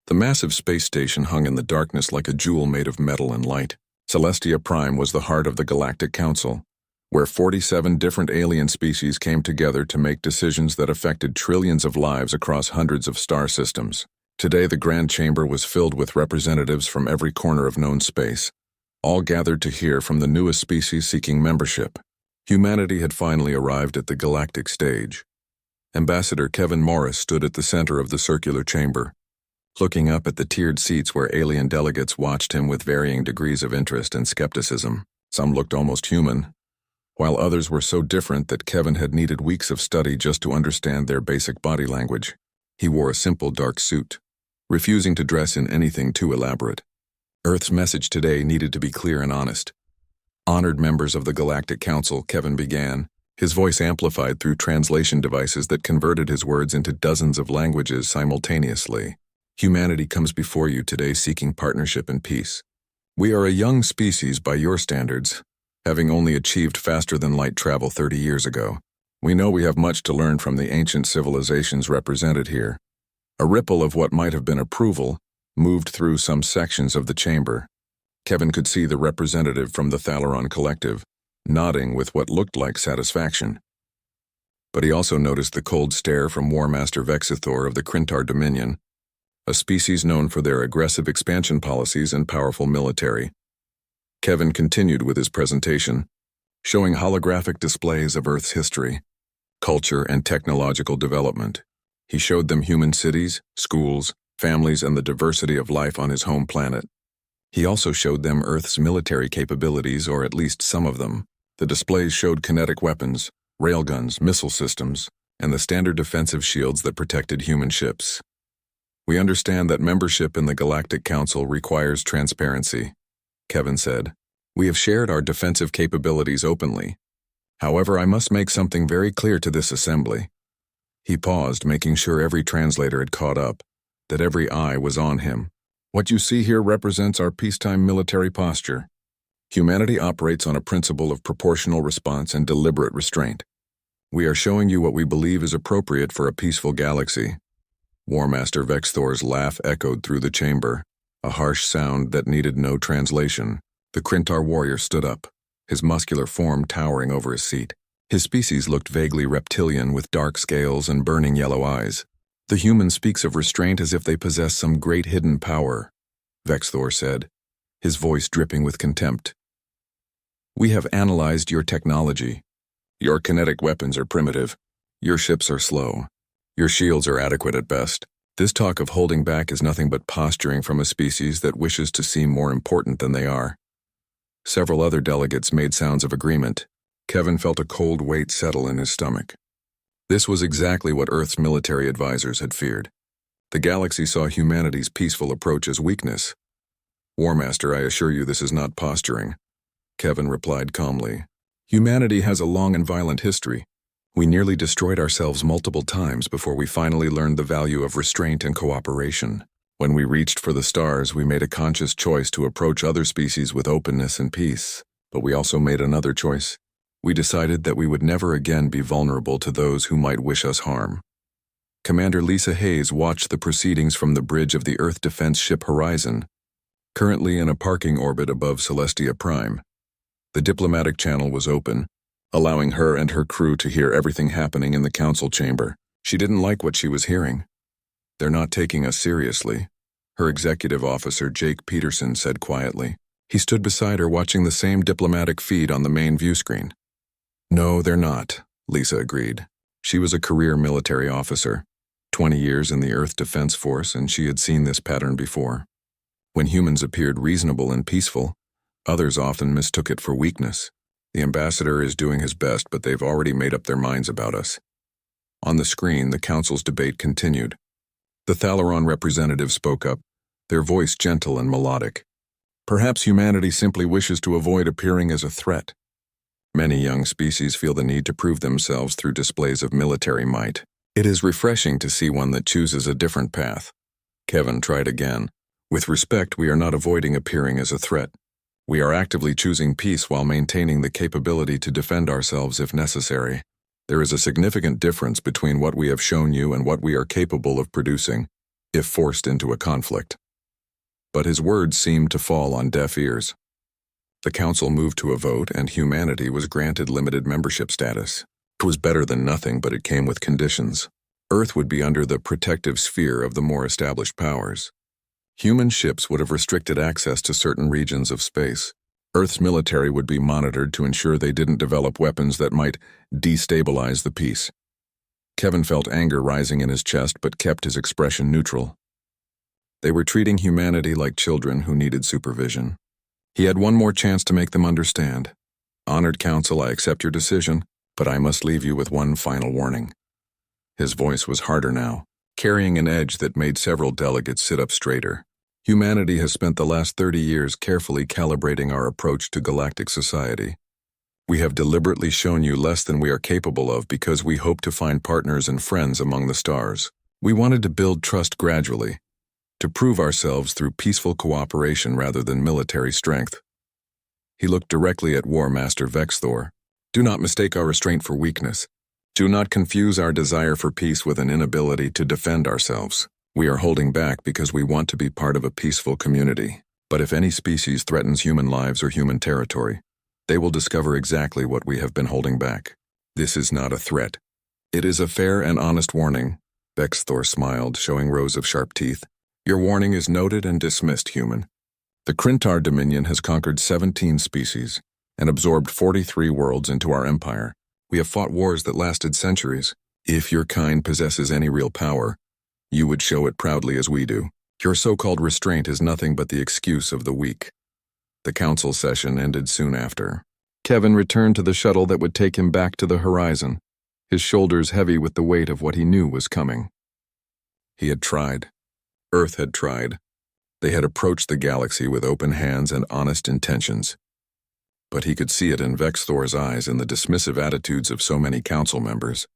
The massive space station hung in the darkness like a jewel made of metal and light. Celestia Prime was the heart of the Galactic Council, where 47 different alien species came together to make decisions that affected trillions of lives across hundreds of star systems. Today, the Grand Chamber was filled with representatives from every corner of known space, all gathered to hear from the newest species seeking membership. Humanity had finally arrived at the galactic stage. Ambassador Kevin Morris stood at the center of the circular chamber, looking up at the tiered seats where alien delegates watched him with varying degrees of interest and skepticism. Some looked almost human, while others were so different that Kevin had needed weeks of study just to understand their basic body language. He wore a simple dark suit, refusing to dress in anything too elaborate. Earth's message today needed to be clear and honest. Honored members of the Galactic Council, Kevin began, his voice amplified through translation devices that converted his words into dozens of languages simultaneously. Humanity comes before you today seeking partnership and peace. We are a young species by your standards, having only achieved faster-than-light travel 30 years ago. We know we have much to learn from the ancient civilizations represented here. A ripple of what might have been approval moved through some sections of the chamber. Kevin could see the representative from the Thalaron Collective, nodding with what looked like satisfaction. But he also noticed the cold stare from War Master Vexithor of the Krintar Dominion, a species known for their aggressive expansion policies and powerful military. Kevin continued with his presentation, showing holographic displays of Earth's history, culture, and technological development. He showed them human cities, schools, families, and the diversity of life on his home planet. He also showed them Earth's military capabilities, or at least some of them. The displays showed kinetic weapons, railguns, missile systems, and the standard defensive shields that protected human ships. We understand that membership in the Galactic Council requires transparency, Kevin said. We have shared our defensive capabilities openly. However, I must make something very clear to this assembly. He paused, making sure every translator had caught up, that every eye was on him. What you see here represents our peacetime military posture. Humanity operates on a principle of proportional response and deliberate restraint. We are showing you what we believe is appropriate for a peaceful galaxy. War Master Vexthor's laugh echoed through the chamber, a harsh sound that needed no translation. The Krintar warrior stood up, his muscular form towering over his seat. His species looked vaguely reptilian with dark scales and burning yellow eyes. The human speaks of restraint as if they possess some great hidden power, Vexthor said, his voice dripping with contempt. We have analyzed your technology. Your kinetic weapons are primitive. Your ships are slow. Your shields are adequate at best. This talk of holding back is nothing but posturing from a species that wishes to seem more important than they are. Several other delegates made sounds of agreement. Kevin felt a cold weight settle in his stomach. This was exactly what Earth's military advisors had feared. The galaxy saw humanity's peaceful approach as weakness. War Master, I assure you this is not posturing, Kevin replied calmly. Humanity has a long and violent history. We nearly destroyed ourselves multiple times before we finally learned the value of restraint and cooperation. When we reached for the stars, we made a conscious choice to approach other species with openness and peace. But we also made another choice. We decided that we would never again be vulnerable to those who might wish us harm. Commander Lisa Hayes watched the proceedings from the bridge of the Earth Defense Ship Horizon, currently in a parking orbit above Celestia Prime. The diplomatic channel was open, allowing her and her crew to hear everything happening in the council chamber. She didn't like what she was hearing. They're not taking us seriously, her executive officer Jake Peterson said quietly. He stood beside her watching the same diplomatic feed on the main view screen. No, they're not, Lisa agreed. She was a career military officer, 20 years in the Earth Defense Force, and she had seen this pattern before. When humans appeared reasonable and peaceful, others often mistook it for weakness. The ambassador is doing his best, but they've already made up their minds about us. On the screen, the council's debate continued. The Thalaron representative spoke up, their voice gentle and melodic. Perhaps humanity simply wishes to avoid appearing as a threat. Many young species feel the need to prove themselves through displays of military might. It is refreshing to see one that chooses a different path. Kevin tried again. With respect, we are not avoiding appearing as a threat. We are actively choosing peace while maintaining the capability to defend ourselves if necessary. There is a significant difference between what we have shown you and what we are capable of producing. if forced into a conflict. But his words seemed to fall on deaf ears. The council moved to a vote, and humanity was granted limited membership status. It was better than nothing, but it came with conditions. Earth would be under the protective sphere of the more established powers. Human ships would have restricted access to certain regions of space. Earth's military would be monitored to ensure they didn't develop weapons that might destabilize the peace. Kevin felt anger rising in his chest but kept his expression neutral. They were treating humanity like children who needed supervision. He had one more chance to make them understand. "Honored Council, I accept your decision, but I must leave you with one final warning." His voice was harder now, carrying an edge that made several delegates sit up straighter. Humanity has spent the last 30 years carefully calibrating our approach to galactic society. We have deliberately shown you less than we are capable of because we hope to find partners and friends among the stars. We wanted to build trust gradually, to prove ourselves through peaceful cooperation rather than military strength. He looked directly at War Master Vexthor. "Do not mistake our restraint for weakness. Do not confuse our desire for peace with an inability to defend ourselves. We are holding back because we want to be part of a peaceful community. But if any species threatens human lives or human territory, they will discover exactly what we have been holding back. This is not a threat. It is a fair and honest warning." Vexthor smiled, showing rows of sharp teeth. "Your warning is noted and dismissed, human. The Krintar Dominion has conquered 17 species and absorbed 43 worlds into our empire. We have fought wars that lasted centuries. If your kind possesses any real power, you would show it proudly as we do. Your so-called restraint is nothing but the excuse of the weak." The council session ended soon after. Kevin returned to the shuttle that would take him back to the horizon, his shoulders heavy with the weight of what he knew was coming. He had tried. Earth had tried. They had approached the galaxy with open hands and honest intentions. But he could see it in Vexthor's eyes and the dismissive attitudes of so many council members.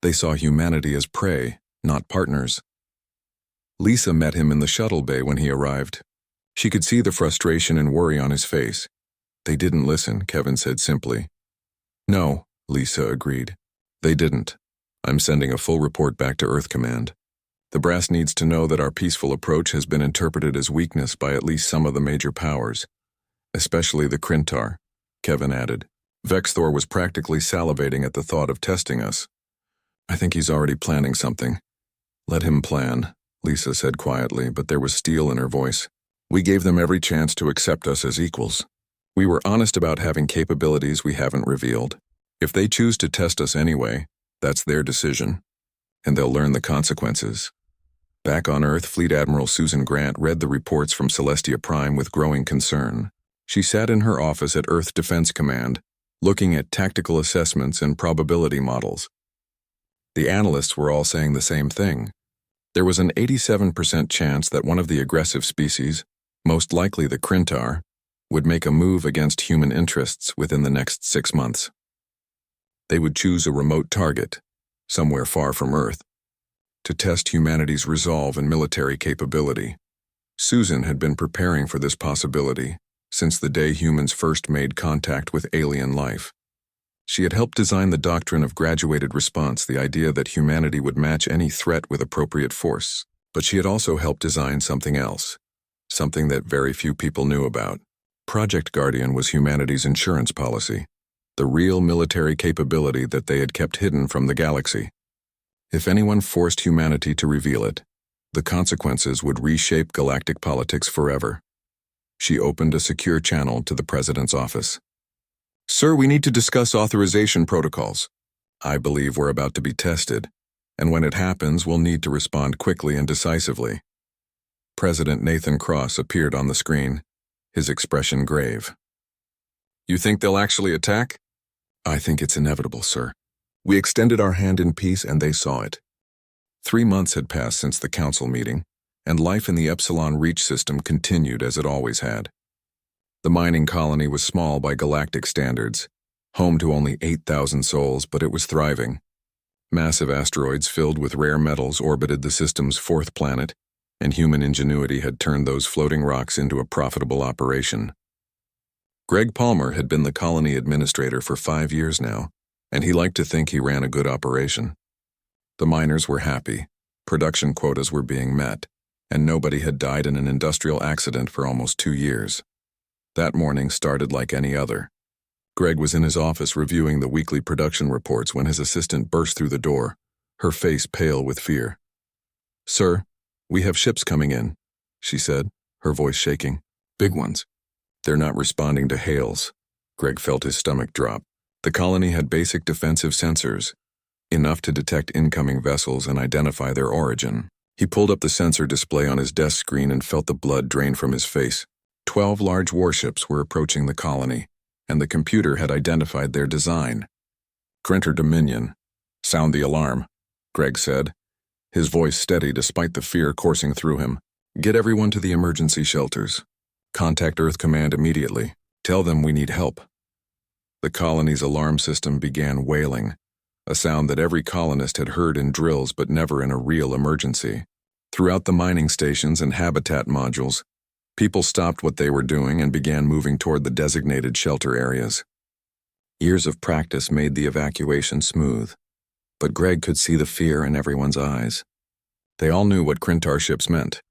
They saw humanity as prey, not partners. Lisa met him in the shuttle bay when he arrived. She could see the frustration and worry on his face. "They didn't listen," Kevin said simply. "No," Lisa agreed. "They didn't. I'm sending a full report back to Earth Command. The brass needs to know that our peaceful approach has been interpreted as weakness by at least some of the major powers, especially the Krintar," Kevin added. Vexthor was practically salivating at the thought of testing us. "I think he's already planning something." "Let him plan," Lisa said quietly, but there was steel in her voice. "We gave them every chance to accept us as equals. We were honest about having capabilities we haven't revealed. If they choose to test us anyway, that's their decision, and they'll learn the consequences." Back on Earth, Fleet Admiral Susan Grant read the reports from Celestia Prime with growing concern. She sat in her office at Earth Defense Command, looking at tactical assessments and probability models. The analysts were all saying the same thing. There was an 87% chance that one of the aggressive species, most likely the Krintar, would make a move against human interests within the next 6 months. They would choose a remote target, somewhere far from Earth, to test humanity's resolve and military capability. Susan had been preparing for this possibility since the day humans first made contact with alien life. She had helped design the doctrine of graduated response, the idea that humanity would match any threat with appropriate force. But she had also helped design something else, something that very few people knew about. Project Guardian was humanity's insurance policy, the real military capability that they had kept hidden from the galaxy. If anyone forced humanity to reveal it, the consequences would reshape galactic politics forever. She opened a secure channel to the president's office. "Sir, we need to discuss authorization protocols. I believe we're about to be tested, and when it happens, we'll need to respond quickly and decisively." President Nathan Cross appeared on the screen, his expression grave. "You think they'll actually attack?" "I think it's inevitable, sir. We extended our hand in peace and they saw it." 3 months had passed since the council meeting, and life in the Epsilon Reach system continued as it always had. The mining colony was small by galactic standards, home to only 8,000 souls, but it was thriving. Massive asteroids filled with rare metals orbited the system's 4th planet, and human ingenuity had turned those floating rocks into a profitable operation. Greg Palmer had been the colony administrator for 5 years now, and he liked to think he ran a good operation. The miners were happy. Production quotas were being met, and nobody had died in an industrial accident for almost 2 years. That morning started like any other. Greg was in his office reviewing the weekly production reports when his assistant burst through the door, her face pale with fear. "Sir, we have ships coming in," she said, her voice shaking. "Big ones." "They're not responding to hails." Greg felt his stomach drop. The colony had basic defensive sensors, enough to detect incoming vessels and identify their origin. He pulled up the sensor display on his desk screen and felt the blood drain from his face. 12 large warships were approaching the colony, and the computer had identified their design. "Crinter Dominion. Sound the alarm," Greg said, his voice steady despite the fear coursing through him. "Get everyone to the emergency shelters. Contact Earth Command immediately. Tell them we need help." The colony's alarm system began wailing, a sound that every colonist had heard in drills but never in a real emergency. Throughout the mining stations and habitat modules, people stopped what they were doing and began moving toward the designated shelter areas. Years of practice made the evacuation smooth, but Greg could see the fear in everyone's eyes. They all knew what Crintar ships meant.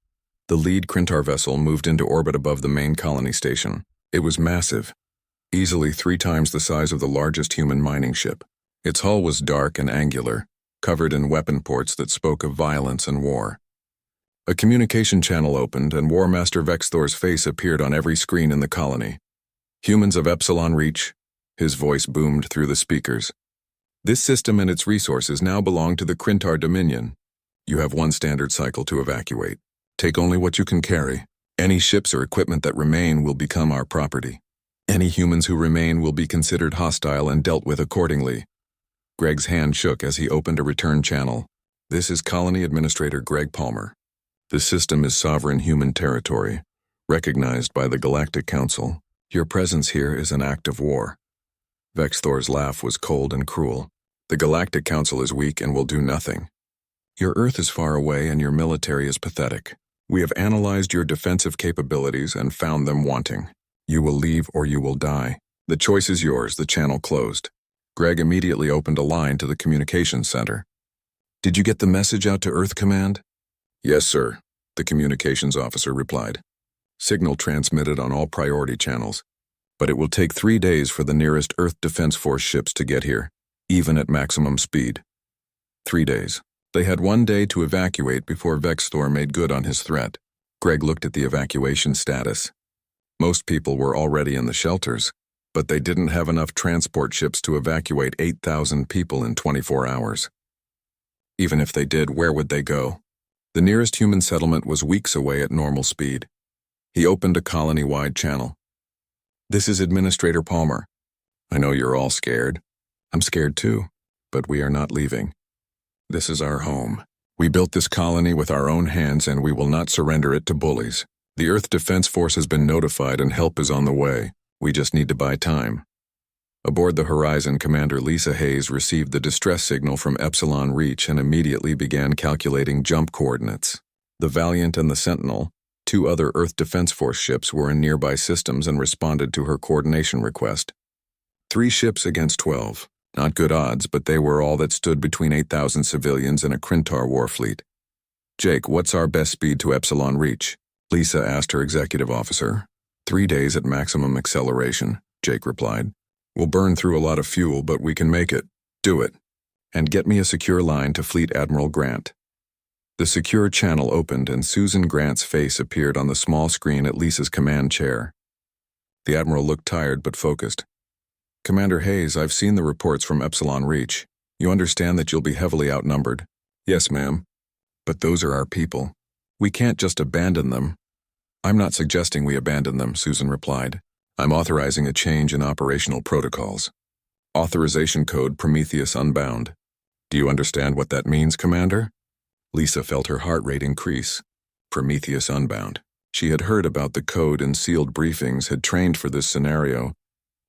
The lead Crintar vessel moved into orbit above the main colony station. It was massive, easily 3 times the size of the largest human mining ship. Its hull was dark and angular, covered in weapon ports that spoke of violence and war. A communication channel opened, and War Master Vexthor's face appeared on every screen in the colony. "Humans of Epsilon Reach," his voice boomed through the speakers. "This system and its resources now belong to the Crintar Dominion. You have 1 standard cycle to evacuate. Take only what you can carry. Any ships or equipment that remain will become our property. Any humans who remain will be considered hostile and dealt with accordingly." Greg's hand shook as he opened a return channel. "This is Colony Administrator Greg Palmer. The system is sovereign human territory, recognized by the Galactic Council. Your presence here is an act of war." Vexthor's laugh was cold and cruel. "The Galactic Council is weak and will do nothing. Your Earth is far away and your military is pathetic. We have analyzed your defensive capabilities and found them wanting. You will leave or you will die. The choice is yours." The channel closed. Greg immediately opened a line to the communications center. "Did you get the message out to Earth Command?" "Yes, sir," the communications officer replied. "Signal transmitted on all priority channels, but it will take 3 days for the nearest Earth Defense Force ships to get here, even at maximum speed." 3 days. They had 1 day to evacuate before Vexthor made good on his threat. Greg looked at the evacuation status. Most people were already in the shelters, but they didn't have enough transport ships to evacuate 8,000 people in 24 hours. Even if they did, where would they go? The nearest human settlement was weeks away at normal speed. He opened a colony-wide channel. "This is Administrator Palmer. I know you're all scared. I'm scared too, but we are not leaving. This is our home. We built this colony with our own hands and we will not surrender it to bullies. The Earth Defense Force has been notified and help is on the way. We just need to buy time." Aboard the Horizon, Commander Lisa Hayes received the distress signal from Epsilon Reach and immediately began calculating jump coordinates. The Valiant and the Sentinel, 2 other Earth Defense Force ships, were in nearby systems and responded to her coordination request. 3 ships against 12. Not good odds, but they were all that stood between 8,000 civilians and a Crintar war fleet. "Jake, what's our best speed to Epsilon Reach?" Lisa asked her executive officer. 3 days at maximum acceleration," Jake replied. "We'll burn through a lot of fuel, but we can make it. Do it. And get me a secure line to Fleet Admiral Grant." The secure channel opened and Susan Grant's face appeared on the small screen at Lisa's command chair. The Admiral looked tired but focused. "Commander Hayes, I've seen the reports from Epsilon Reach. You understand that you'll be heavily outnumbered?" "Yes, ma'am. But those are our people. We can't just abandon them." "I'm not suggesting we abandon them," Susan replied. "I'm authorizing a change in operational protocols. Authorization code Prometheus Unbound. Do you understand what that means, Commander?" Lisa felt her heart rate increase. Prometheus Unbound. She had heard about the code in sealed briefings, had trained for this scenario,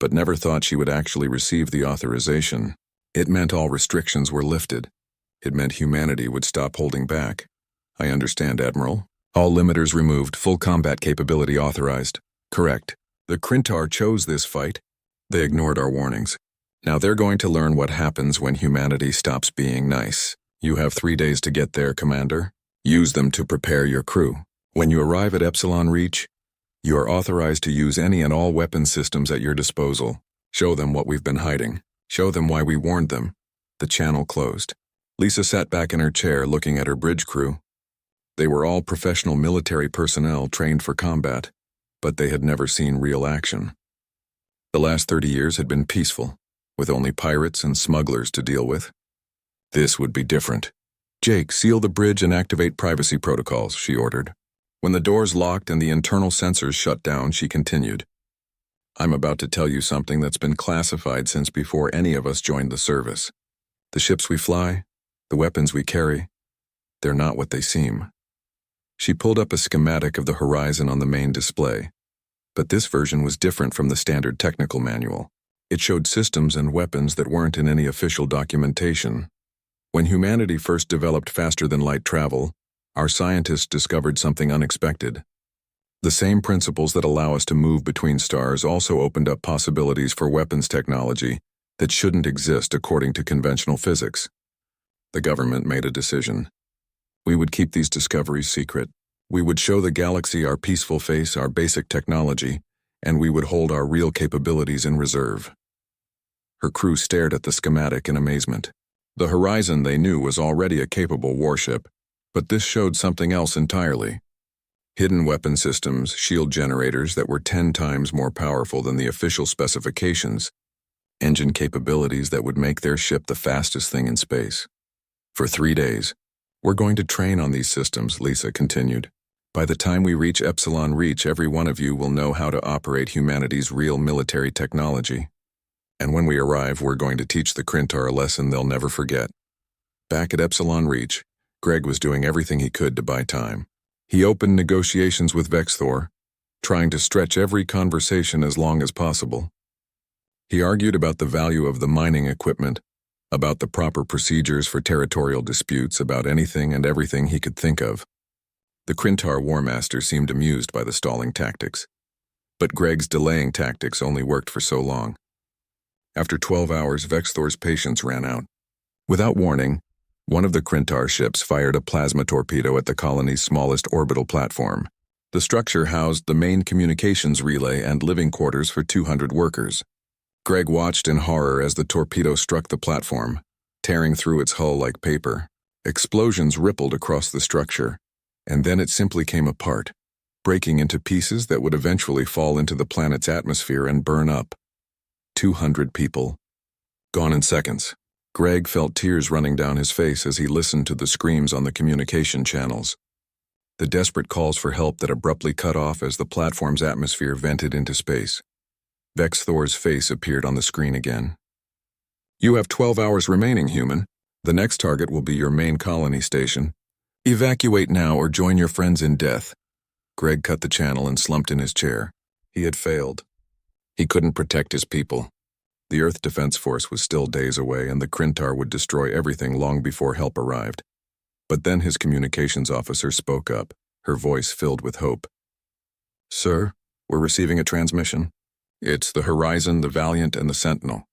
but never thought she would actually receive the authorization. It meant all restrictions were lifted. It meant humanity would stop holding back. "I understand, Admiral. All limiters removed, full combat capability authorized." "Correct. The Crintar chose this fight. They ignored our warnings. Now they're going to learn what happens when humanity stops being nice. You have 3 days to get there, Commander. Use them to prepare your crew. When you arrive at Epsilon Reach, you are authorized to use any and all weapon systems at your disposal. Show them what we've been hiding. Show them why we warned them. The channel closed. Lisa sat back in her chair looking at her bridge crew. They were all professional military personnel trained for combat, but they had never seen real action. The last 30 years had been peaceful, with only pirates and smugglers to deal with. This would be different. Jake, seal the bridge and activate privacy protocols, she ordered. When the doors locked and the internal sensors shut down, she continued. I'm about to tell you something that's been classified since before any of us joined the service. The ships we fly, the weapons we carry, they're not what they seem. She pulled up a schematic of the horizon on the main display. But this version was different from the standard technical manual. It showed systems and weapons that weren't in any official documentation. When humanity first developed faster-than-light travel, our scientists discovered something unexpected. The same principles that allow us to move between stars also opened up possibilities for weapons technology that shouldn't exist according to conventional physics. The government made a decision. We would keep these discoveries secret. We would show the galaxy our peaceful face, our basic technology, and we would hold our real capabilities in reserve. Her crew stared at the schematic in amazement. The Horizon, they knew, was already a capable warship, but this showed something else entirely. Hidden weapon systems, shield generators that were 10 times more powerful than the official specifications, engine capabilities that would make their ship the fastest thing in space. For 3 days, we're going to train on these systems, Lisa continued. By the time we reach Epsilon Reach, every one of you will know how to operate humanity's real military technology. And when we arrive, we're going to teach the Krintar a lesson they'll never forget. Back at Epsilon Reach, Greg was doing everything he could to buy time. He opened negotiations with Vexthor, trying to stretch every conversation as long as possible. He argued about the value of the mining equipment, about the proper procedures for territorial disputes, about anything and everything he could think of. The Krintar War Master seemed amused by the stalling tactics. But Greg's delaying tactics only worked for so long. After 12 hours, Vexthor's patience ran out. Without warning, one of the Krintar ships fired a plasma torpedo at the colony's smallest orbital platform. The structure housed the main communications relay and living quarters for 200 workers. Greg watched in horror as the torpedo struck the platform, tearing through its hull like paper. Explosions rippled across the structure, and then it simply came apart, breaking into pieces that would eventually fall into the planet's atmosphere and burn up. 200 people, gone in seconds. Greg felt tears running down his face as he listened to the screams on the communication channels. The desperate calls for help that abruptly cut off as the platform's atmosphere vented into space. Vexthor's face appeared on the screen again. You have 12 hours remaining, human. The next target will be your main colony station. Evacuate now or join your friends in death. Greg cut the channel and slumped in his chair. He had failed. He couldn't protect his people. The Earth Defense Force was still days away, and the Krintar would destroy everything long before help arrived. But then his communications officer spoke up, her voice filled with hope. Sir, we're receiving a transmission. It's the Horizon, the Valiant, and the Sentinel.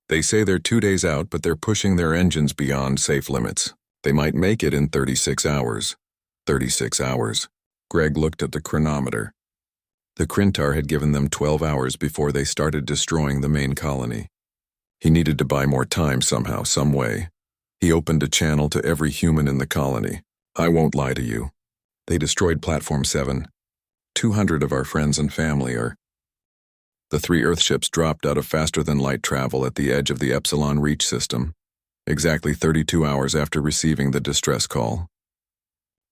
They say they're 2 days out, but they're pushing their engines beyond safe limits. They might make it in 36 hours. 36 hours. Greg looked at the chronometer. The Krintar had given them 12 hours before they started destroying the main colony. He needed to buy more time somehow, some way. He opened a channel to every human in the colony. I won't lie to you. They destroyed Platform 7. 200 of our friends and family are... The 3 Earthships dropped out of faster-than-light travel at the edge of the Epsilon Reach system, exactly 32 hours after receiving the distress call.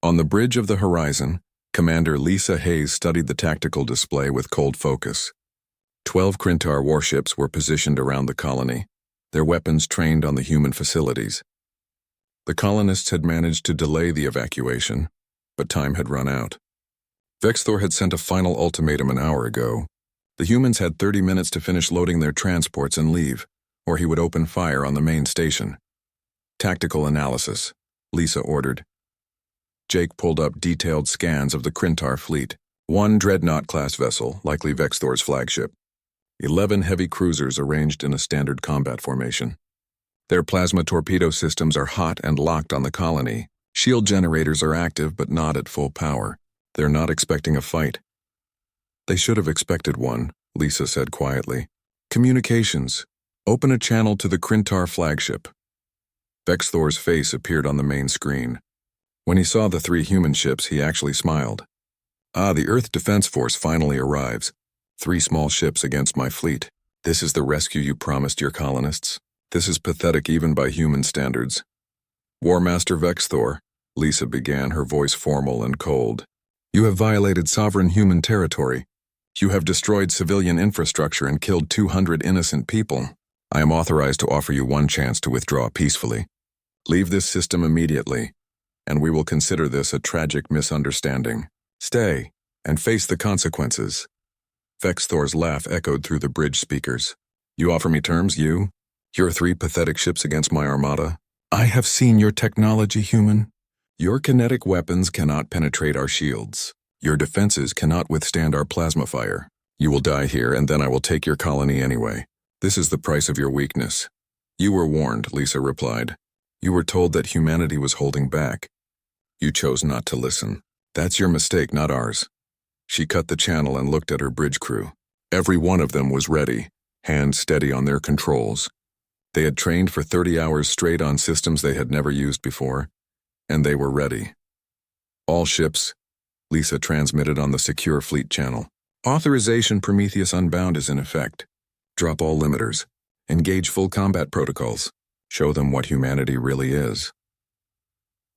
On the bridge of the Horizon, Commander Lisa Hayes studied the tactical display with cold focus. 12 Krintar warships were positioned around the colony, their weapons trained on the human facilities. The colonists had managed to delay the evacuation, but time had run out. Vexthor had sent a final ultimatum an hour ago. The humans had 30 minutes to finish loading their transports and leave, or he would open fire on the main station. Tactical analysis, Lisa ordered. Jake pulled up detailed scans of the Krintar fleet. 1 Dreadnought-class vessel, likely Vexthor's flagship. 11 heavy cruisers arranged in a standard combat formation. Their plasma torpedo systems are hot and locked on the colony. Shield generators are active but not at full power. They're not expecting a fight. They should have expected one, Lisa said quietly. Communications. Open a channel to the Krintar flagship. Vexthor's face appeared on the main screen. When he saw the 3 human ships, he actually smiled. Ah, the Earth Defense Force finally arrives. 3 small ships against my fleet. This is the rescue you promised your colonists? This is pathetic even by human standards. War Master Vexthor, Lisa began, her voice formal and cold. You have violated sovereign human territory. You have destroyed civilian infrastructure and killed 200 innocent people. I am authorized to offer you one chance to withdraw peacefully. Leave this system immediately, and we will consider this a tragic misunderstanding. Stay, and face the consequences. Vexthor's laugh echoed through the bridge speakers. You offer me terms, you? Your 3 pathetic ships against my armada? I have seen your technology, human. Your kinetic weapons cannot penetrate our shields. Your defenses cannot withstand our plasma fire. You will die here, and then I will take your colony anyway. This is the price of your weakness. You were warned, Lisa replied. You were told that humanity was holding back. You chose not to listen. That's your mistake, not ours. She cut the channel and looked at her bridge crew. Every one of them was ready, hands steady on their controls. They had trained for 30 hours straight on systems they had never used before, and they were ready. All ships, Lisa transmitted on the secure fleet channel. Authorization Prometheus Unbound is in effect. Drop all limiters. Engage full combat protocols. Show them what humanity really is.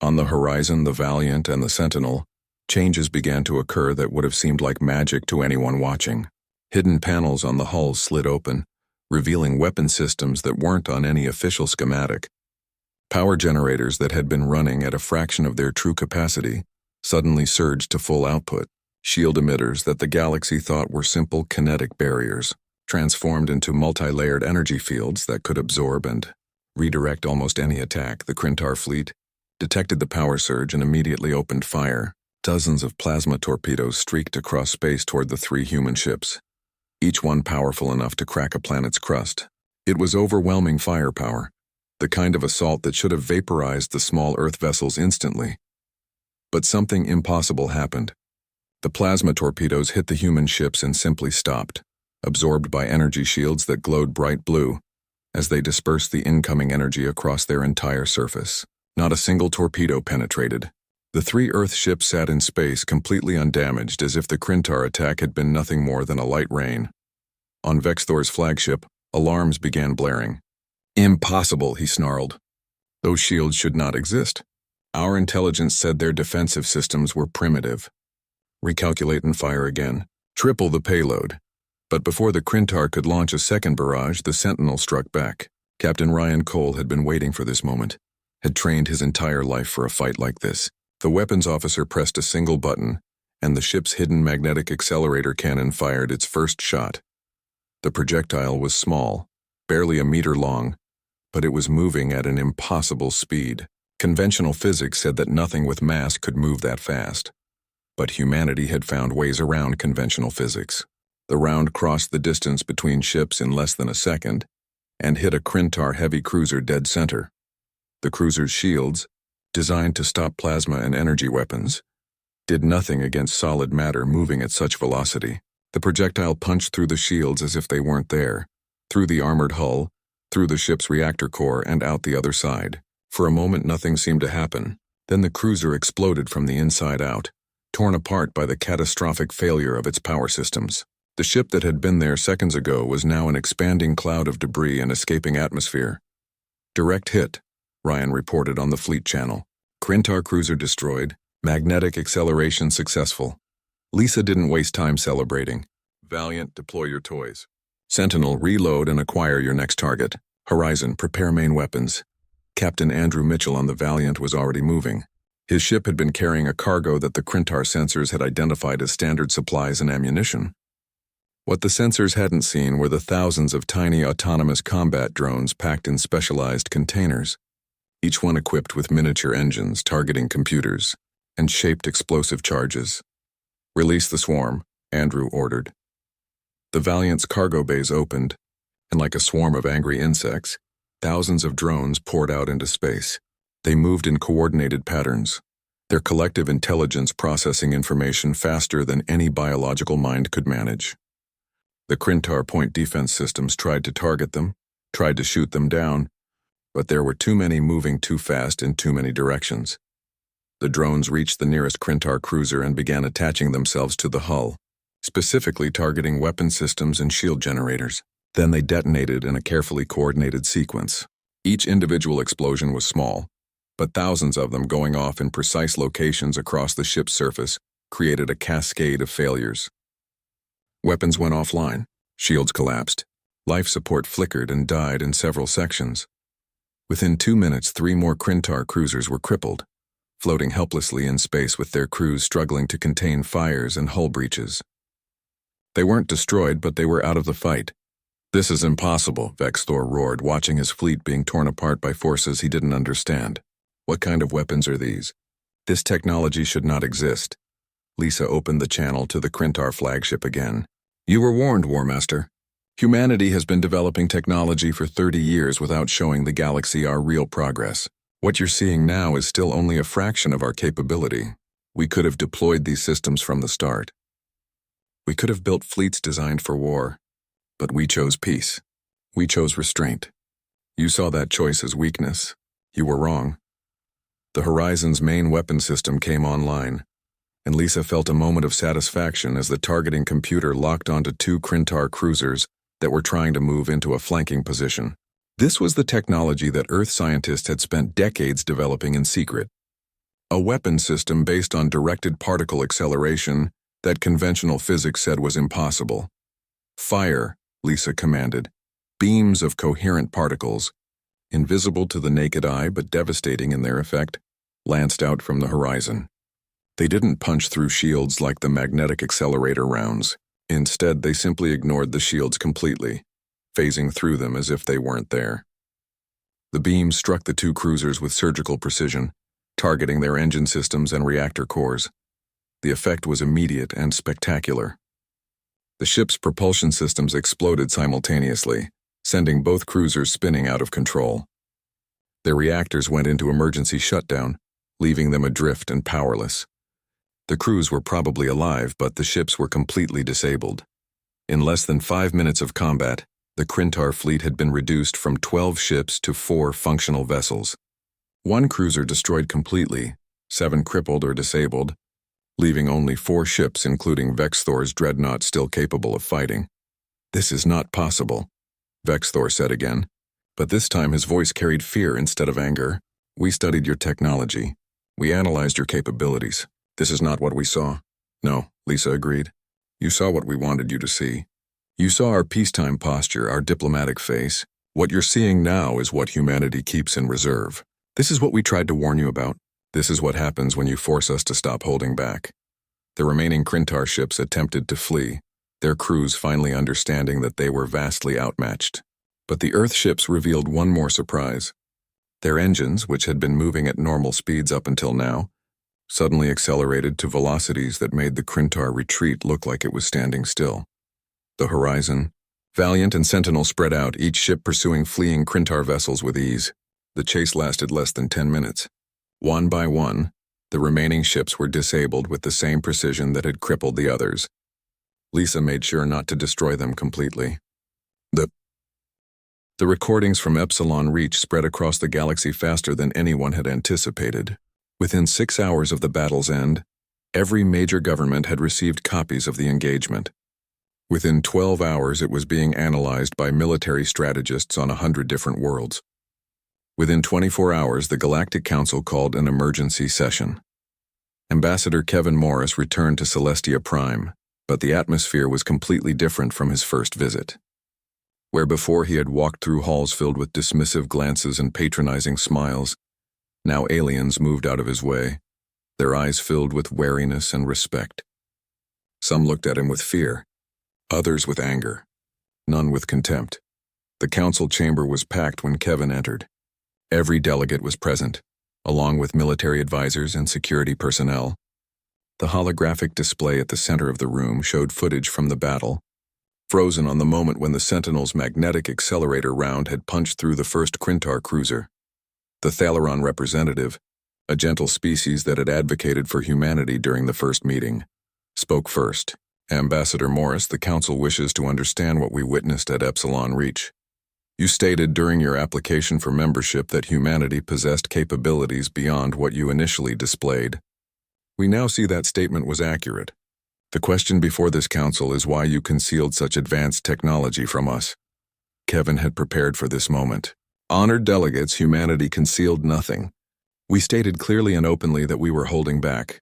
On the horizon, the Valiant and the Sentinel, changes began to occur that would have seemed like magic to anyone watching. Hidden panels on the hulls slid open, revealing weapon systems that weren't on any official schematic. Power generators that had been running at a fraction of their true capacity suddenly surged to full output. Shield emitters that the galaxy thought were simple kinetic barriers transformed into multi-layered energy fields that could absorb and redirect almost any attack. The Krintar fleet detected the power surge and immediately opened fire. Dozens of plasma torpedoes streaked across space toward the 3 human ships, each one powerful enough to crack a planet's crust. It was overwhelming firepower, the kind of assault that should have vaporized the small Earth vessels instantly. But something impossible happened. The plasma torpedoes hit the human ships and simply stopped, absorbed by energy shields that glowed bright blue as they dispersed the incoming energy across their entire surface. Not a single torpedo penetrated. The 3 Earth ships sat in space completely undamaged, as if the Krintar attack had been nothing more than a light rain. On Vexthor's flagship, alarms began blaring. Impossible, he snarled. Those shields should not exist. Our intelligence said their defensive systems were primitive. Recalculate and fire again. Triple the payload. But before the Krintar could launch a second barrage, the Sentinel struck back. Captain Ryan Cole had been waiting for this moment, had trained his entire life for a fight like this. The weapons officer pressed a single button, and the ship's hidden magnetic accelerator cannon fired its first shot. The projectile was small, barely a meter long, but it was moving at an impossible speed. Conventional physics said that nothing with mass could move that fast. But humanity had found ways around conventional physics. The round crossed the distance between ships in less than a second and hit a Krintar heavy cruiser dead center. The cruiser's shields, designed to stop plasma and energy weapons, did nothing against solid matter moving at such velocity. The projectile punched through the shields as if they weren't there, through the armored hull, through the ship's reactor core, and out the other side. For a moment nothing seemed to happen. Then the cruiser exploded from the inside out, torn apart by the catastrophic failure of its power systems. The ship that had been there seconds ago was now an expanding cloud of debris and escaping atmosphere. Direct hit, Ryan reported on the fleet channel. Krintar cruiser destroyed, magnetic acceleration successful. Lisa didn't waste time celebrating. Valiant, deploy your toys. Sentinel, reload and acquire your next target. Horizon, prepare main weapons. Captain Andrew Mitchell on the Valiant was already moving. His ship had been carrying a cargo that the Krintar sensors had identified as standard supplies and ammunition. What the sensors hadn't seen were the thousands of tiny autonomous combat drones packed in specialized containers, each one equipped with miniature engines targeting computers and shaped explosive charges. Release the swarm, Andrew ordered. The Valiant's cargo bays opened, and like a swarm of angry insects, Thousands of drones poured out into space. They moved in coordinated patterns, their collective intelligence processing information faster than any biological mind could manage. The Krintar point defense systems tried to target them, tried to shoot them down, but there were too many moving too fast in too many directions. The drones reached the nearest Krintar cruiser and began attaching themselves to the hull, specifically targeting weapon systems and shield generators. Then they detonated in a carefully coordinated sequence. Each individual explosion was small, but thousands of them going off in precise locations across the ship's surface created a cascade of failures. Weapons went offline, shields collapsed, life support flickered and died in several sections. Within 2 minutes, 3 more Krintar cruisers were crippled, floating helplessly in space with their crews struggling to contain fires and hull breaches. They weren't destroyed, but they were out of the fight. "This is impossible," Vexthor roared, watching his fleet being torn apart by forces he didn't understand. "What kind of weapons are these? This technology should not exist." Lisa opened the channel to the Krintar flagship again. "You were warned, War Master. Humanity has been developing technology for 30 years without showing the galaxy our real progress. What you're seeing now is still only a fraction of our capability. We could have deployed these systems from the start. We could have built fleets designed for war, but we chose peace. We chose restraint. You saw that choice as weakness. You were wrong." The Horizon's main weapon system came online, and Lisa felt a moment of satisfaction as the targeting computer locked onto 2 Krintar cruisers that were trying to move into a flanking position. This was the technology that Earth scientists had spent decades developing in secret. A weapon system based on directed particle acceleration that conventional physics said was impossible. "Fire," Lisa commanded. Beams of coherent particles, invisible to the naked eye but devastating in their effect, lanced out from the horizon. They didn't punch through shields like the magnetic accelerator rounds. Instead, they simply ignored the shields completely, phasing through them as if they weren't there. The beams struck the 2 cruisers with surgical precision, targeting their engine systems and reactor cores. The effect was immediate and spectacular. The ship's propulsion systems exploded simultaneously, sending both cruisers spinning out of control. Their reactors went into emergency shutdown, leaving them adrift and powerless. The crews were probably alive, but the ships were completely disabled. In less than 5 minutes of combat, the Krintar fleet had been reduced from 12 ships to 4 functional vessels. 1 cruiser destroyed completely, 7 crippled or disabled, leaving only 4 ships, including Vexthor's dreadnought, still capable of fighting. "This is not possible," Vexthor said again, but this time his voice carried fear instead of anger. "We studied your technology. We analyzed your capabilities. This is not what we saw." "No," Lisa agreed. "You saw what we wanted you to see. You saw our peacetime posture, our diplomatic face. What you're seeing now is what humanity keeps in reserve. This is what we tried to warn you about. This is what happens when you force us to stop holding back." The remaining Krintar ships attempted to flee, their crews finally understanding that they were vastly outmatched. But the Earth ships revealed one more surprise. Their engines, which had been moving at normal speeds up until now, suddenly accelerated to velocities that made the Krintar retreat look like it was standing still. The Horizon, Valiant and Sentinel spread out, each ship pursuing fleeing Krintar vessels with ease. The chase lasted less than 10 minutes. One by one, the remaining ships were disabled with the same precision that had crippled the others. Lisa made sure not to destroy them completely. The recordings from Epsilon Reach spread across the galaxy faster than anyone had anticipated. Within 6 hours of the battle's end, every major government had received copies of the engagement. Within 12 hours, it was being analyzed by military strategists on 100 different worlds. Within 24 hours, the Galactic Council called an emergency session. Ambassador Kevin Morris returned to Celestia Prime, but the atmosphere was completely different from his first visit. Where before he had walked through halls filled with dismissive glances and patronizing smiles, now aliens moved out of his way, their eyes filled with wariness and respect. Some looked at him with fear, others with anger, none with contempt. The council chamber was packed when Kevin entered. Every delegate was present, along with military advisors and security personnel. The holographic display at the center of the room showed footage from the battle, frozen on the moment when the Sentinel's magnetic accelerator round had punched through the first Crintar cruiser. The Thalaron representative, a gentle species that had advocated for humanity during the first meeting, spoke first. Ambassador Morris, the Council wishes to understand what we witnessed at Epsilon Reach. You stated during your application for membership that humanity possessed capabilities beyond what you initially displayed. We now see that statement was accurate. The question before this council is why you concealed such advanced technology from us. Kevin had prepared for this moment. Honored delegates, humanity concealed nothing. We stated clearly and openly that we were holding back,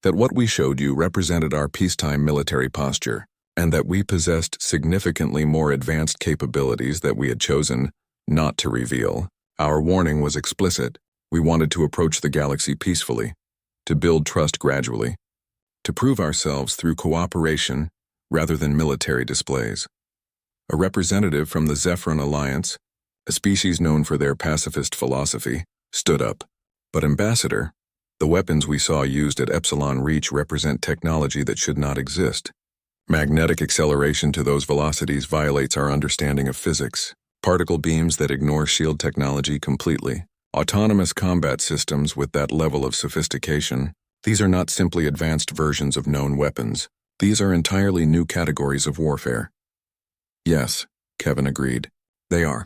that what we showed you represented our peacetime military posture, and that we possessed significantly more advanced capabilities that we had chosen not to reveal. Our warning was explicit. We wanted to approach the galaxy peacefully, to build trust gradually, to prove ourselves through cooperation rather than military displays. A representative from the Zephyrin Alliance, a species known for their pacifist philosophy, stood up. But Ambassador, the weapons we saw used at Epsilon Reach represent technology that should not exist. Magnetic acceleration to those velocities violates our understanding of physics. Particle beams that ignore shield technology completely. Autonomous combat systems with that level of sophistication. These are not simply advanced versions of known weapons. These are entirely new categories of warfare. Yes, Kevin agreed. They are.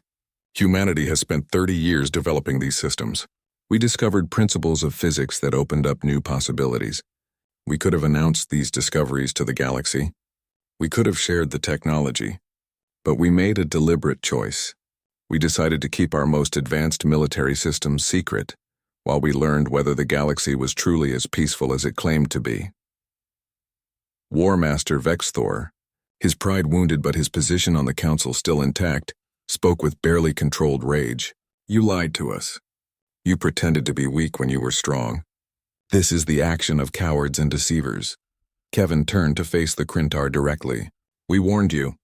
Humanity has spent 30 years developing these systems. We discovered principles of physics that opened up new possibilities. We could have announced these discoveries to the galaxy. We could have shared the technology. But we made a deliberate choice. We decided to keep our most advanced military systems secret, while we learned whether the galaxy was truly as peaceful as it claimed to be. War Master Vexthor, his pride wounded but his position on the council still intact, spoke with barely controlled rage. You lied to us. You pretended to be weak when you were strong. This is the action of cowards and deceivers. Kevin turned to face the Crintar directly. We warned you.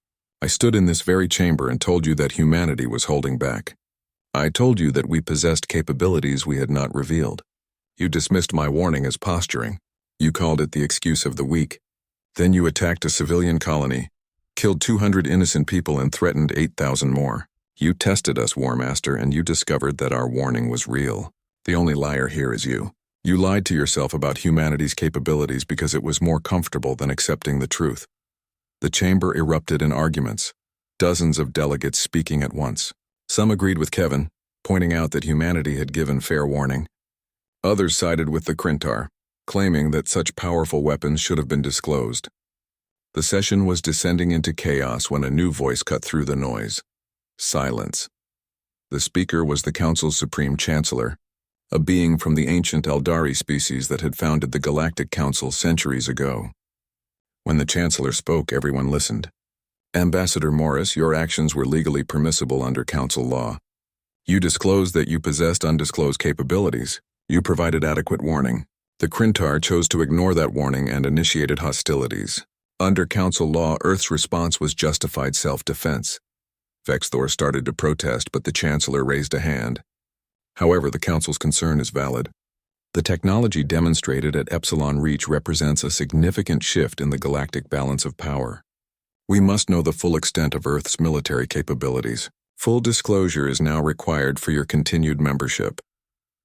I stood in this very chamber and told you that humanity was holding back. I told you that we possessed capabilities we had not revealed. You dismissed my warning as posturing. You called it the excuse of the weak. Then you attacked a civilian colony, killed 200 innocent people and threatened 8,000 more. You tested us, War Master, and you discovered that our warning was real. The only liar here is you. You lied to yourself about humanity's capabilities because it was more comfortable than accepting the truth. The chamber erupted in arguments, dozens of delegates speaking at once. Some agreed with Kevin, pointing out that humanity had given fair warning. Others sided with the Crintar, claiming that such powerful weapons should have been disclosed. The session was descending into chaos when a new voice cut through the noise. Silence. The speaker was the Council's Supreme Chancellor, a being from the ancient Eldari species that had founded the Galactic Council centuries ago. When the Chancellor spoke, everyone listened. Ambassador Morris, your actions were legally permissible under Council law. You disclosed that you possessed undisclosed capabilities. You provided adequate warning. The Crintar chose to ignore that warning and initiated hostilities. Under Council law, Earth's response was justified self-defense. Vexthor started to protest, but the Chancellor raised a hand. However, the Council's concern is valid. The technology demonstrated at Epsilon Reach represents a significant shift in the galactic balance of power. We must know the full extent of Earth's military capabilities. Full disclosure is now required for your continued membership.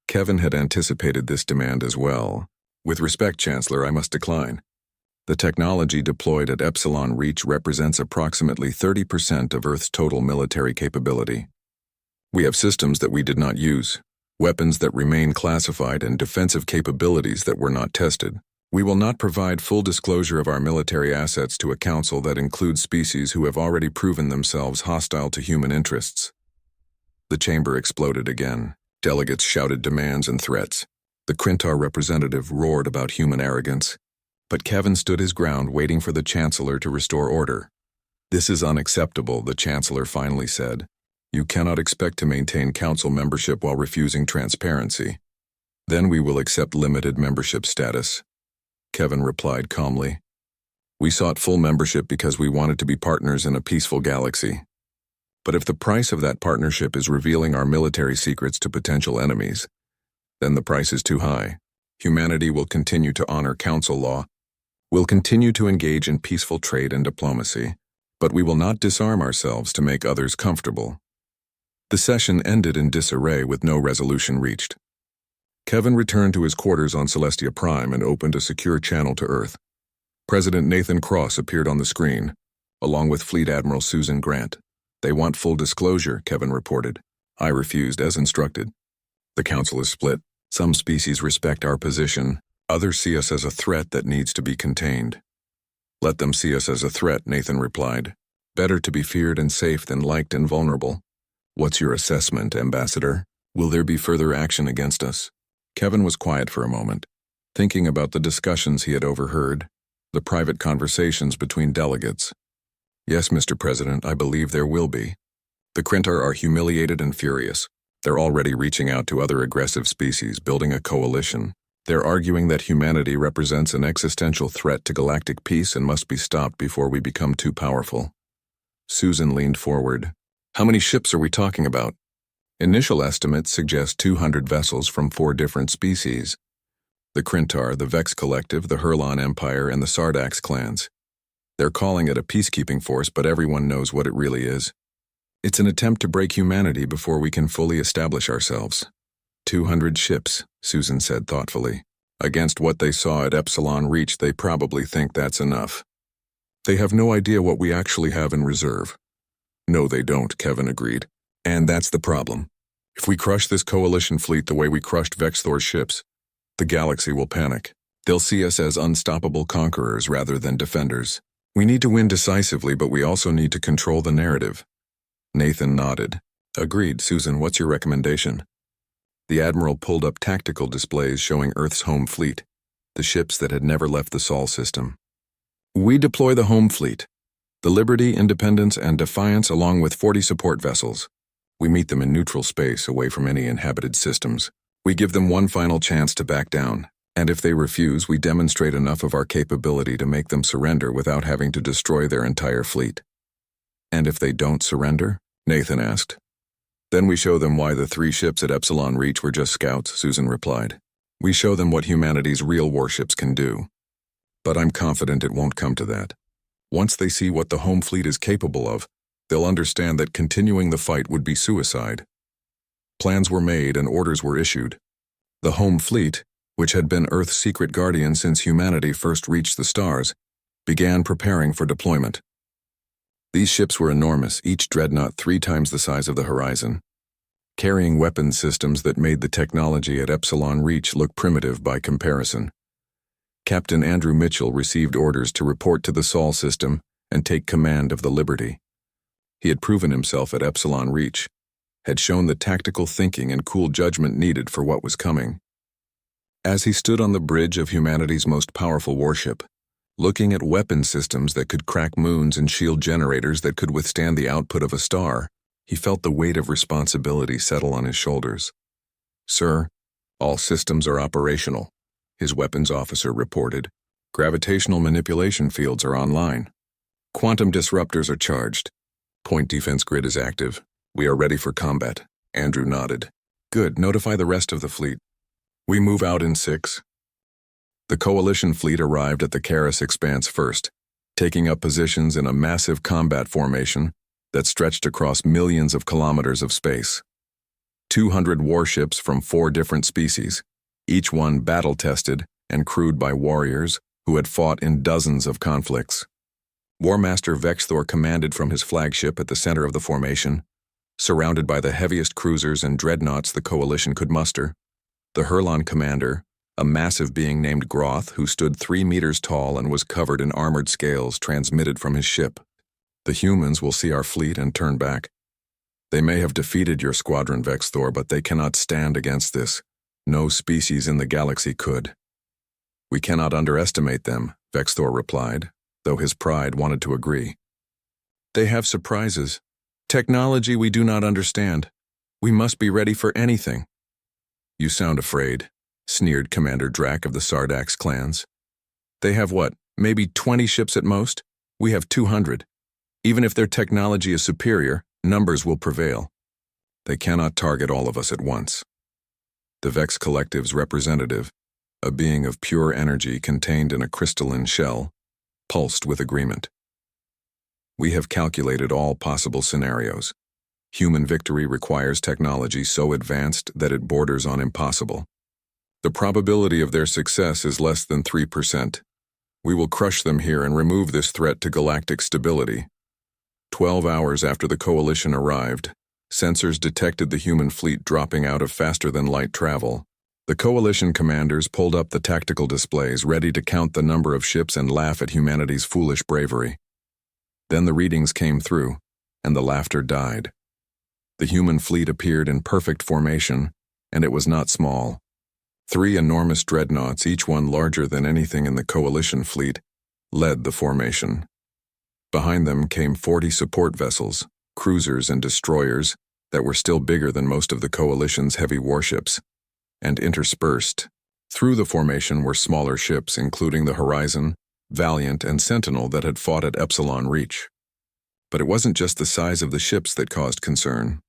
Kevin had anticipated this demand as well. With respect, Chancellor, I must decline. The technology deployed at Epsilon Reach represents approximately 30% of Earth's total military capability. We have systems that we did not use, weapons that remain classified, and defensive capabilities that were not tested. We will not provide full disclosure of our military assets to a council that includes species who have already proven themselves hostile to human interests. The chamber exploded again. Delegates shouted demands and threats. The Crintar representative roared about human arrogance. But Kevin stood his ground, waiting for the Chancellor to restore order. This is unacceptable, the Chancellor finally said. You cannot expect to maintain council membership while refusing transparency. Then we will accept limited membership status. Kevin replied calmly. We sought full membership because we wanted to be partners in a peaceful galaxy. But if the price of that partnership is revealing our military secrets to potential enemies, then the price is too high. Humanity will continue to honor council law, will continue to engage in peaceful trade and diplomacy, But we will not disarm ourselves to make others comfortable. The session ended in disarray with no resolution reached. Kevin returned to his quarters on Celestia Prime and opened a secure channel to Earth. President Nathan Cross appeared on the screen, along with Fleet Admiral Susan Grant. "They want full disclosure," Kevin reported. I refused as instructed. "The Council is split. Some species respect our position. Others see us as a threat that needs to be contained." "Let them see us as a threat," Nathan replied. "Better to be feared and safe than liked and vulnerable." "What's your assessment, Ambassador? Will there be further action against us?" Kevin was quiet for a moment, thinking about the discussions he had overheard, the private conversations between delegates. "Yes, Mr. President, I believe there will be. The Krintar are humiliated and furious. They're already reaching out to other aggressive species, building a coalition. They're arguing that humanity represents an existential threat to galactic peace and must be stopped before we become too powerful." Susan leaned forward. "How many ships are we talking about?" "Initial estimates suggest 200 vessels from 4 different species. The Krintar, the Vex Collective, the Hurlon Empire, and the Sardax clans. They're calling it a peacekeeping force, but everyone knows what it really is. It's an attempt to break humanity before we can fully establish ourselves." 200 ships, Susan said thoughtfully. "Against what they saw at Epsilon Reach, they probably think that's enough. They have no idea what we actually have in reserve." "No, they don't," Kevin agreed. "And that's the problem. If we crush this coalition fleet the way we crushed Vexthor's ships, the galaxy will panic. They'll see us as unstoppable conquerors rather than defenders. We need to win decisively, but we also need to control the narrative." Nathan nodded. "Agreed, Susan. What's your recommendation?" The Admiral pulled up tactical displays showing Earth's home fleet, the ships that had never left the Sol system. "We deploy the home fleet, the Liberty, Independence, and Defiance, along with 40 support vessels. We meet them in neutral space, away from any inhabited systems. We give them one final chance to back down, and if they refuse, we demonstrate enough of our capability to make them surrender without having to destroy their entire fleet." "And if they don't surrender?" Nathan asked. "Then we show them why the 3 ships at Epsilon Reach were just scouts," Susan replied. "We show them what humanity's real warships can do. But I'm confident it won't come to that. Once they see what the home fleet is capable of, they'll understand that continuing the fight would be suicide." Plans were made and orders were issued. The home fleet, which had been Earth's secret guardian since humanity first reached the stars, began preparing for deployment. These ships were enormous, each dreadnought 3 times the size of the horizon, carrying weapon systems that made the technology at Epsilon Reach look primitive by comparison. Captain Andrew Mitchell received orders to report to the Sol system and take command of the Liberty. He had proven himself at Epsilon Reach, had shown the tactical thinking and cool judgment needed for what was coming. As he stood on the bridge of humanity's most powerful warship, looking at weapon systems that could crack moons and shield generators that could withstand the output of a star, he felt the weight of responsibility settle on his shoulders. "Sir, all systems are operational," his weapons officer reported. "Gravitational manipulation fields are online. Quantum disruptors are charged. Point defense grid is active. We are ready for combat." Andrew nodded. "Good, notify the rest of the fleet. We move out in 6. The coalition fleet arrived at the Karis Expanse first, taking up positions in a massive combat formation that stretched across millions of kilometers of space. 200 warships from 4 different species, each one battle-tested and crewed by warriors who had fought in dozens of conflicts. War Master Vexthor commanded from his flagship at the center of the formation, surrounded by the heaviest cruisers and dreadnoughts the coalition could muster. The Hurlon commander, a massive being named Groth who stood 3 meters tall and was covered in armored scales, transmitted from his ship. "The humans will see our fleet and turn back. They may have defeated your squadron, Vexthor, but they cannot stand against this. No species in the galaxy could." "We cannot underestimate them," Vexthor replied, though his pride wanted to agree. "They have surprises. Technology we do not understand. We must be ready for anything." "You sound afraid," sneered Commander Drac of the Sardax clans. "They have what, maybe 20 ships at most? We have 200. Even if their technology is superior, numbers will prevail. They cannot target all of us at once." The Vex Collective's representative, a being of pure energy contained in a crystalline shell, pulsed with agreement. We have calculated all possible scenarios. Human victory requires technology so advanced that it borders on impossible. The probability of their success is less than 3%. We will crush them here and remove this threat to galactic stability. 12 hours after the coalition arrived, sensors detected the human fleet dropping out of faster-than-light travel. The coalition commanders pulled up the tactical displays, ready to count the number of ships and laugh at humanity's foolish bravery. Then the readings came through, and the laughter died. The human fleet appeared in perfect formation, and it was not small. 3 enormous dreadnoughts, each one larger than anything in the coalition fleet, led the formation. Behind them came 40 support vessels, cruisers and destroyers that were still bigger than most of the coalition's heavy warships. And interspersed through the formation were smaller ships, including the Horizon, Valiant, and Sentinel that had fought at Epsilon Reach. But it wasn't just the size of the ships that caused concern.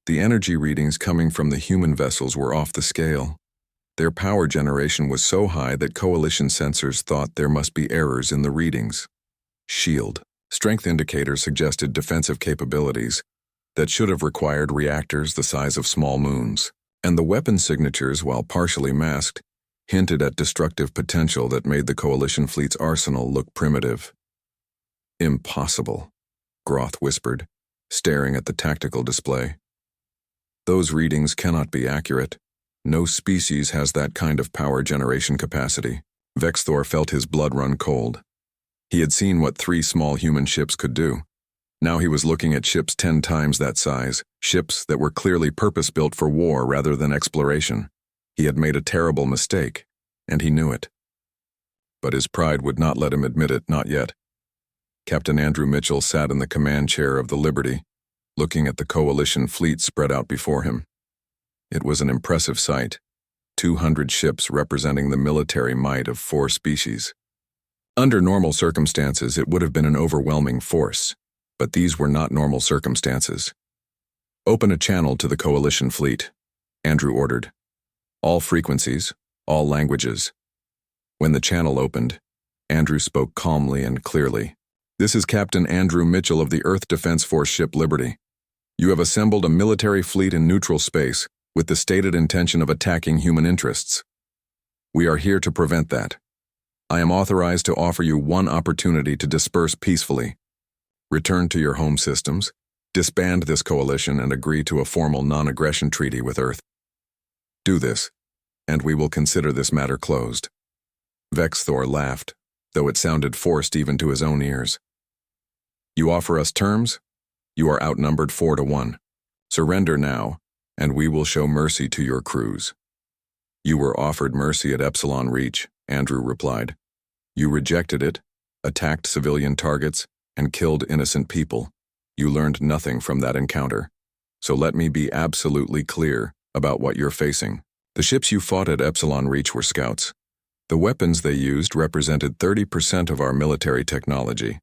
The energy readings coming from the human vessels were off the scale. Their power generation was so high that coalition sensors thought there must be errors in the readings. Shield strength indicators suggested defensive capabilities that should have required reactors the size of small moons. And the weapon signatures, while partially masked, hinted at destructive potential that made the coalition fleet's arsenal look primitive. Impossible, Groth whispered, staring at the tactical display. Those readings cannot be accurate. No species has that kind of power generation capacity. Vexthor felt his blood run cold. He had seen what 3 small human ships could do. Now he was looking at ships 10 times that size, ships that were clearly purpose-built for war rather than exploration. He had made a terrible mistake, and he knew it. But his pride would not let him admit it, not yet. Captain Andrew Mitchell sat in the command chair of the Liberty, looking at the coalition fleet spread out before him. It was an impressive sight, 200 ships representing the military might of 4 species. Under normal circumstances, it would have been an overwhelming force. But these were not normal circumstances. Open a channel to the coalition fleet, Andrew ordered. All frequencies, all languages. When the channel opened, Andrew spoke calmly and clearly. This is Captain Andrew Mitchell of the Earth Defense Force ship Liberty. You have assembled a military fleet in neutral space with the stated intention of attacking human interests. We are here to prevent that. I am authorized to offer you one opportunity to disperse peacefully. Return to your home systems, disband this coalition, and agree to a formal non-aggression treaty with Earth. Do this, and we will consider this matter closed. Vexthor laughed, though it sounded forced even to his own ears. You offer us terms? You are outnumbered 4-1. Surrender now, and we will show mercy to your crews. You were offered mercy at Epsilon Reach, Andrew replied. You rejected it, attacked civilian targets, and killed innocent people. You learned nothing from that encounter. So let me be absolutely clear about what you're facing. The ships you fought at Epsilon Reach were scouts. The weapons they used represented 30% of our military technology.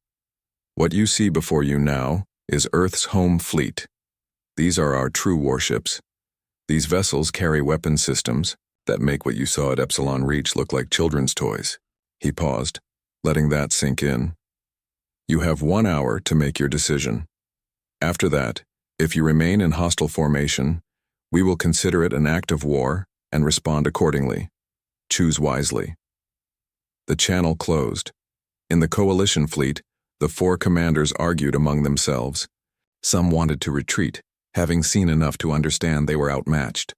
What you see before you now is Earth's home fleet. These are our true warships. These vessels carry weapon systems that make what you saw at Epsilon Reach look like children's toys. He paused, letting that sink in. You have 1 hour to make your decision. After that, if you remain in hostile formation, we will consider it an act of war and respond accordingly. Choose wisely. The channel closed. In the coalition fleet, the 4 commanders argued among themselves. Some wanted to retreat, having seen enough to understand they were outmatched.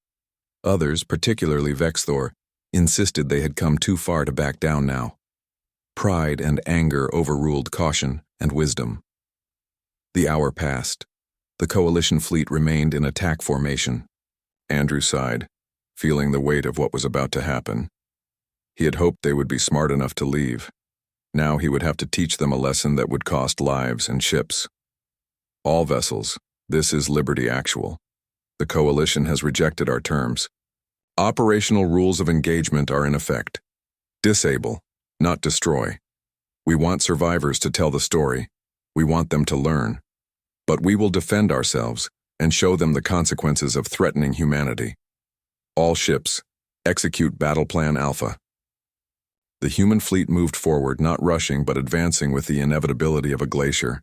Others, particularly Vexthor, insisted they had come too far to back down now. Pride and anger overruled caution and wisdom. The hour passed. The coalition fleet remained in attack formation. Andrew sighed, feeling the weight of what was about to happen. He had hoped they would be smart enough to leave. Now he would have to teach them a lesson that would cost lives and ships. All vessels, this is Liberty Actual. The coalition has rejected our terms. Operational rules of engagement are in effect. Disable, not destroy. We want survivors to tell the story. We want them to learn. But we will defend ourselves and show them the consequences of threatening humanity. All ships, execute Battle Plan Alpha. The human fleet moved forward, not rushing but advancing with the inevitability of a glacier.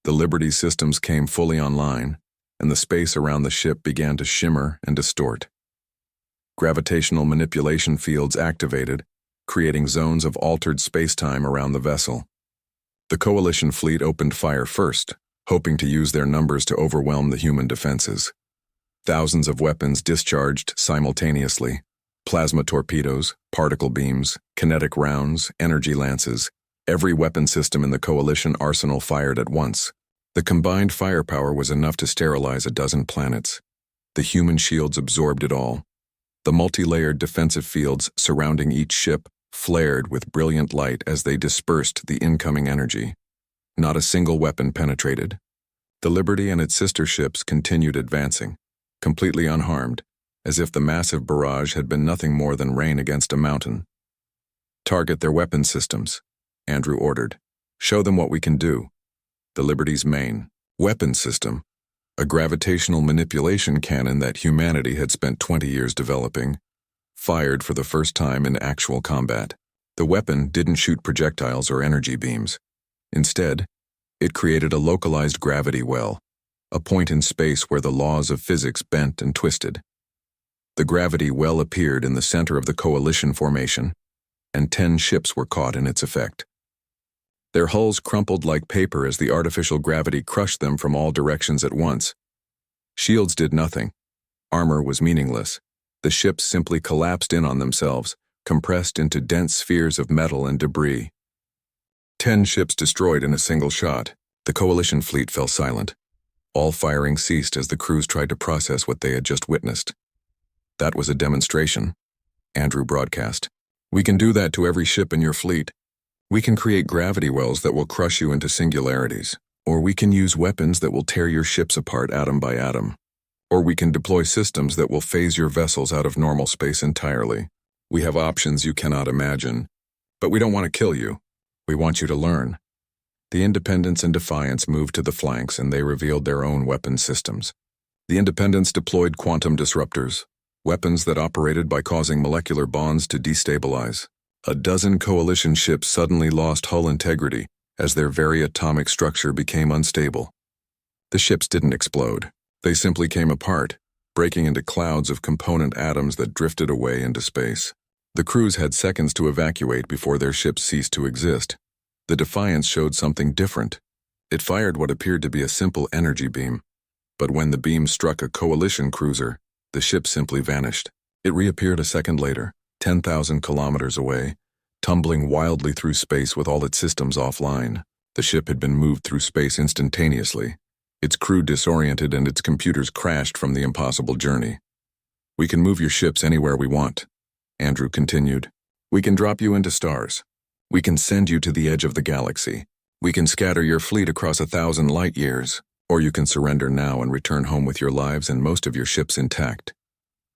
The Liberty's systems came fully online, and the space around the ship began to shimmer and distort. Gravitational manipulation fields activated, creating zones of altered spacetime around the vessel. The Coalition fleet opened fire first, hoping to use their numbers to overwhelm the human defenses. Thousands of weapons discharged simultaneously: plasma torpedoes, particle beams, kinetic rounds, energy lances. Every weapon system in the Coalition arsenal fired at once. The combined firepower was enough to sterilize a dozen planets. The human shields absorbed it all. The multi-layered defensive fields surrounding each ship flared with brilliant light as they dispersed the incoming energy. Not a single weapon penetrated. The Liberty and its sister ships continued advancing, completely unharmed, as if the massive barrage had been nothing more than rain against a mountain. "Target their weapon systems," Andrew ordered. "Show them what we can do." The Liberty's main weapon system, a gravitational manipulation cannon that humanity had spent 20 years developing, fired for the first time in actual combat. The weapon didn't shoot projectiles or energy beams. Instead, it created a localized gravity well, a point in space where the laws of physics bent and twisted. The gravity well appeared in the center of the Coalition formation, and 10 ships were caught in its effect. Their hulls crumpled like paper as the artificial gravity crushed them from all directions at once. Shields did nothing. Armor was meaningless. The ships simply collapsed in on themselves, compressed into dense spheres of metal and debris. 10 ships destroyed in a single shot. The Coalition fleet fell silent. All firing ceased as the crews tried to process what they had just witnessed. "That was a demonstration," Andrew broadcast. "We can do that to every ship in your fleet. We can create gravity wells that will crush you into singularities, or we can use weapons that will tear your ships apart atom by atom, or we can deploy systems that will phase your vessels out of normal space entirely. We have options you cannot imagine. But we don't want to kill you. We want you to learn." The Independence and Defiance moved to the flanks, and they revealed their own weapon systems. The Independence deployed quantum disruptors, weapons that operated by causing molecular bonds to destabilize. A dozen Coalition ships suddenly lost hull integrity as their very atomic structure became unstable. The ships didn't explode. They simply came apart, breaking into clouds of component atoms that drifted away into space. The crews had seconds to evacuate before their ships ceased to exist. The Defiance showed something different. It fired what appeared to be a simple energy beam. But when the beam struck a Coalition cruiser, the ship simply vanished. It reappeared a second later, 10,000 kilometers away, tumbling wildly through space with all its systems offline. The ship had been moved through space instantaneously, its crew disoriented and its computers crashed from the impossible journey. "We can move your ships anywhere we want," Andrew continued. "We can drop you into stars. We can send you to the edge of the galaxy. We can scatter your fleet across 1,000 light years, or you can surrender now and return home with your lives and most of your ships intact."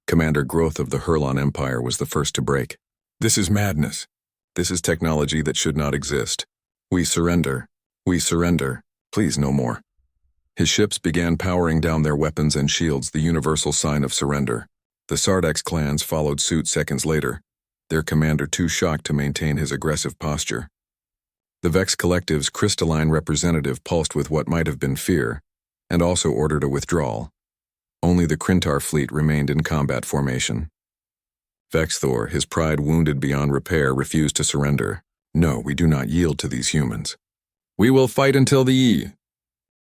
Commander Growth of the Hurlon Empire was the first to break. "This is madness. This is technology that should not exist. We surrender. We surrender. Please, no more." His ships began powering down their weapons and shields, the universal sign of surrender. The Sardax clans followed suit seconds later, their commander too shocked to maintain his aggressive posture. The Vex Collective's crystalline representative pulsed with what might have been fear, and also ordered a withdrawal. Only the Krintar fleet remained in combat formation. Vexthor, his pride wounded beyond repair, refused to surrender. "No, we do not yield to these humans. We will fight until the